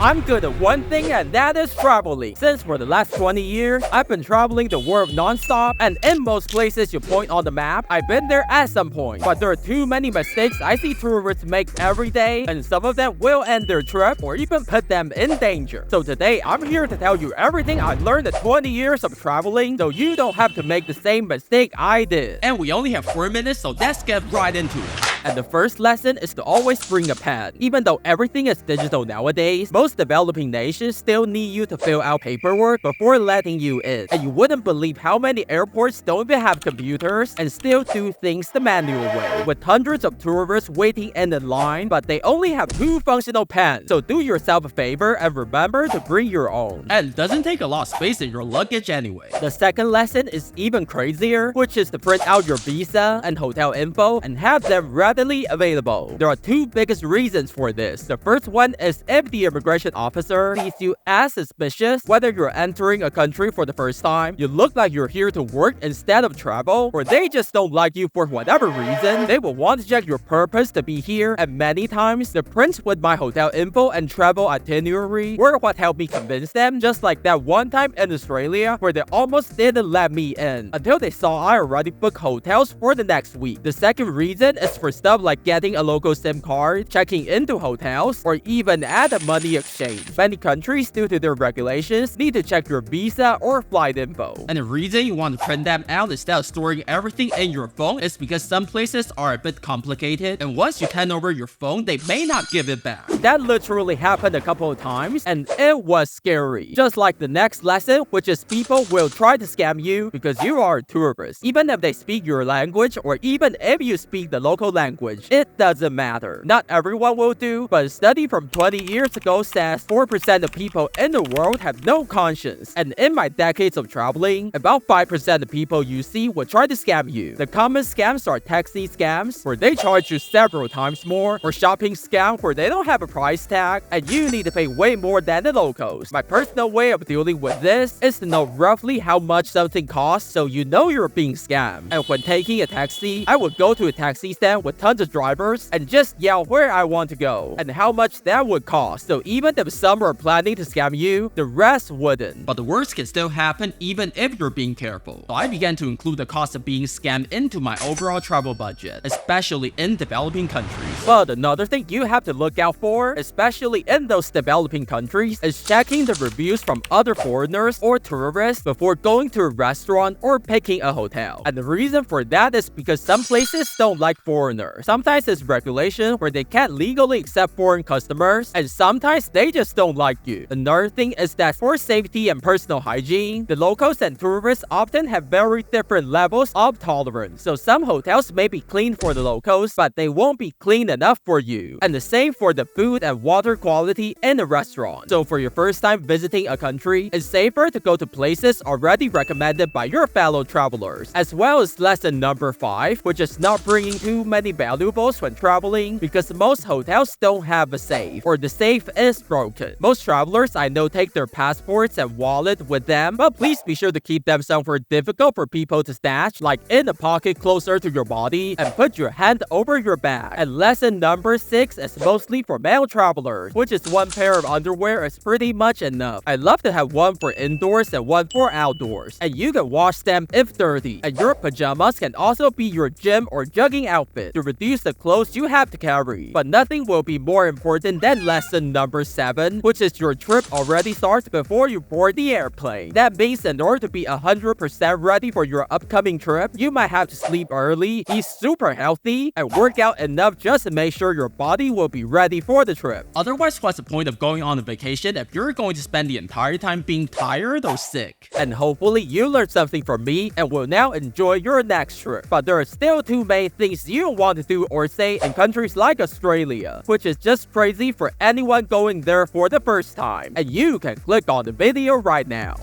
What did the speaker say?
I'm good at one thing, and that is traveling. Since for the last 20 years, I've been traveling the world non-stop, and in most places you point on the map, I've been there at some point. But there are too many mistakes I see tourists make every day, and some of them will end their trip or even put them in danger. So today, I'm here to tell you everything I learned in 20 years of traveling, so you don't have to make the same mistake I did. And we only have 4 minutes, so let's get right into it. And the first lesson is to always bring a pen. Even though everything is digital nowadays, most developing nations still need you to fill out paperwork before letting you in. And you wouldn't believe how many airports don't even have computers and still do things the manual way, with hundreds of tourists waiting in the line, but they only have 2 functional pens. So do yourself a favor and remember to bring your own. And it doesn't take a lot of space in your luggage anyway. The second lesson is even crazier, which is to print out your visa and hotel info and have them readily available. There are 2 biggest reasons for this. The first one is if the immigration officer sees you as suspicious, whether you're entering a country for the first time, you look like you're here to work instead of travel, or they just don't like you for whatever reason, they will want to check your purpose to be here, and many times, the prints with my hotel info and travel itinerary were what helped me convince them, just like that one time in Australia where they almost didn't let me in until they saw I already booked hotels for the next week. The second reason is for stuff like getting a local SIM card, checking into hotels, or even at a money exchange. Many countries, due to their regulations, need to check your visa or flight info. And the reason you want to print them out instead of storing everything in your phone is because some places are a bit complicated, and once you hand over your phone, they may not give it back. That literally happened a couple of times, and it was scary. Just like the next lesson, which is people will try to scam you because you are a tourist. Even if they speak your language, or even if you speak the local language, it doesn't matter. Not everyone will do, but a study from 20 years ago says 4% of people in the world have no conscience. And in my decades of traveling, about 5% of people you see will try to scam you. The common scams are taxi scams, where they charge you several times more, or shopping scam where they don't have a price tag, and you need to pay way more than the locals. My personal way of dealing with this is to know roughly how much something costs so you know you're being scammed. And when taking a taxi, I would go to a taxi stand with tons of drivers and just yell where I want to go and how much that would cost. So even if some are planning to scam you, the rest wouldn't. But the worst can still happen even if you're being careful. So I began to include the cost of being scammed into my overall travel budget, especially in developing countries. But another thing you have to look out for, especially in those developing countries, is checking the reviews from other foreigners or tourists before going to a restaurant or picking a hotel. And the reason for that is because some places don't like foreigners. Sometimes it's regulation where they can't legally accept foreign customers, and sometimes they just don't like you. Another thing is that for safety and personal hygiene, the locals and tourists often have very different levels of tolerance. So some hotels may be clean for the locals, but they won't be clean enough for you. And the same for the food and water quality in a restaurant. So for your first time visiting a country, it's safer to go to places already recommended by your fellow travelers. As well as lesson number 5, which is not bringing too many valuables when traveling, because most hotels don't have a safe, or the safe is broken. Most travelers I know take their passports and wallet with them, but please be sure to keep them somewhere difficult for people to snatch, like in a pocket closer to your body, and put your hand over your bag. And lesson number 6 is mostly for male travelers, which is 1 pair of underwear is pretty much enough. I love to have 1 for indoors and 1 for outdoors, and you can wash them if dirty. And your pajamas can also be your gym or jogging outfit to reduce the clothes you have to carry. But nothing will be more important than lesson number 7, which is your trip already starts before you board the airplane. That means in order to be 100% ready for your upcoming trip, you might have to sleep early, eat super healthy, and work out enough just to make sure your body will be ready for the trip. Otherwise, what's the point of going on a vacation if you're going to spend the entire time being tired or sick? And hopefully you learned something from me and will now enjoy your next trip. But there are still too many things you don't want to do or say in countries like Australia, which is just crazy for anyone going there for the first time. And you can click on the video right now.